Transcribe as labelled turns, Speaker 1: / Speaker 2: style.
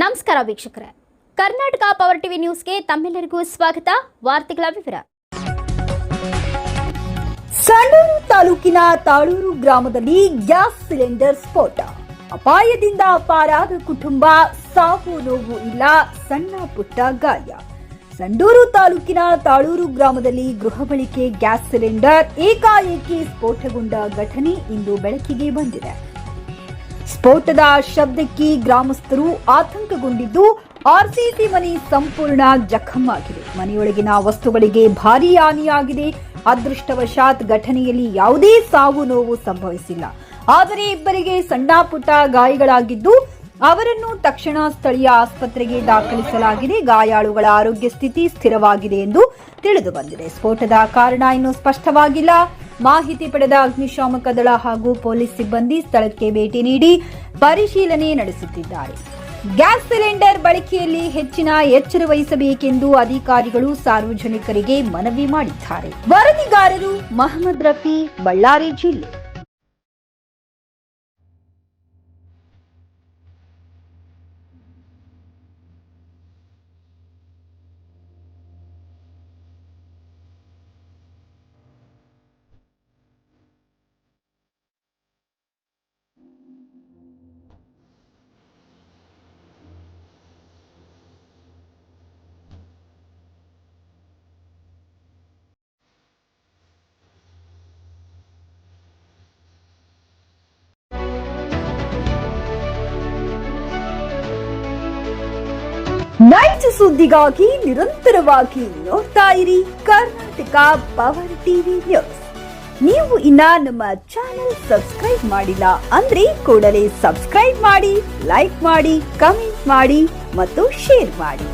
Speaker 1: ನಮಸ್ಕಾರ ವೀಕ್ಷಕರೇ, Karnataka power TV ನ್ಯೂಸ್ಗೆ ತಮ್ಮೆಲ್ಲರಿಗೂ ಸ್ವಾಗತ. ವಾರ್ತೆಗಳ ವಿವರ.
Speaker 2: ಸಂಡೂರು ತಾಲೂಕಿನ ತಾಳೂರು ಗ್ರಾಮದಲ್ಲಿ ಗ್ಯಾಸ್ ಸಿಲಿಂಡರ್ ಸ್ಫೋಟ. ಅಪಾಯದಿಂದ ಪಾರಾದ ಕುಟುಂಬ, ಸಾವು ನೋವು ಇಲ್ಲ, ಸಣ್ಣ ಪುಟ್ಟ ಗಾಯ. ಸಂಡೂರು ತಾಲೂಕಿನ ತಾಳೂರು ಗ್ರಾಮದಲ್ಲಿ ಗೃಹ ಬಳಕೆ ಗ್ಯಾಸ್ ಸಿಲಿಂಡರ್ ಏಕಾಏಕಿ ಸ್ಫೋಟಗೊಂಡ ಘಟನೆ ಇಂದು ಬೆಳಕಿಗೆ ಬಂದಿದೆ. ಸ್ಫೋಟದ ಶಬ್ದಕ್ಕೆ ಗ್ರಾಮಸ್ಥರು ಆತಂಕಗೊಂಡಿದ್ದು, ಆರ್ಸಿಸಿ ಮನೆ ಸಂಪೂರ್ಣ ಜಖಮಾಗಿದೆ. ಮನೆಯೊಳಗಿನ ವಸ್ತುಗಳಿಗೆ ಭಾರೀ ಹಾನಿಯಾಗಿದೆ. ಅದೃಷ್ಟವಶಾತ್ ಘಟನೆಯಲ್ಲಿ ಯಾವುದೇ ಸಾವು ನೋವು ಸಂಭವಿಸಿಲ್ಲ. ಆದರೆ ಇಬ್ಬರಿಗೆ ಸಣ್ಣ ಪುಟ್ಟ ಗಾಯಗಳಾಗಿದ್ದು, ಅವರನ್ನು ತಕ್ಷಣ ಸ್ಥಳೀಯ ಆಸ್ಪತ್ರೆಗೆ ದಾಖಲಿಸಲಾಗಿದೆ. ಗಾಯಾಳುಗಳ ಆರೋಗ್ಯ ಸ್ಥಿತಿ ಸ್ಥಿರವಾಗಿದೆ ಎಂದು ತಿಳಿದು ಬಂದಿದೆ. ಸ್ಫೋಟದ ಕಾರಣ ಇನ್ನೂ ಸ್ಪಷ್ಟವಾಗಿಲ್ಲ. ಮಾಹಿತಿ ಪಡೆದ ಅಗ್ನಿಶಾಮಕ ದಳ ಹಾಗೂ ಪೊಲೀಸ್ ಸಿಬ್ಬಂದಿ ಸ್ಥಳಕ್ಕೆ ಭೇಟಿ ನೀಡಿ ಪರಿಶೀಲನೆ ನಡೆಸುತ್ತಿದ್ದಾರೆ. ಗ್ಯಾಸ್ ಸಿಲಿಂಡರ್ ಬಳಕೆಯಲ್ಲಿ ಹೆಚ್ಚಿನ ಎಚ್ಚರ ವಹಿಸಬೇಕೆಂದು ಅಧಿಕಾರಿಗಳು ಸಾರ್ವಜನಿಕರಿಗೆ ಮನವಿ ಮಾಡಿದ್ದಾರೆ. ವರದಿಗಾರರು ಮಹಮ್ಮದ್ ರಫಿ, ಬಳ್ಳಾರಿ ಜಿಲ್ಲೆ. ನೈಜ ಸುದ್ದಿಗಾಗಿ ನಿರಂತರವಾಗಿ ನೋಡ್ತಾ ಇರಿ ಕರ್ನಾಟಕ ಪವರ್ ಟಿವಿ ನ್ಯೂಸ್. ನೀವು ಇನ್ನ ನಮ್ಮ ಚಾನೆಲ್ ಸಬ್ಸ್ಕ್ರೈಬ್ ಮಾಡಿಲ್ಲ ಅಂದ್ರೆ ಕೂಡಲೇ ಸಬ್ಸ್ಕ್ರೈಬ್ ಮಾಡಿ, ಲೈಕ್ ಮಾಡಿ, ಕಮೆಂಟ್ ಮಾಡಿ ಮತ್ತು ಶೇರ್ ಮಾಡಿ.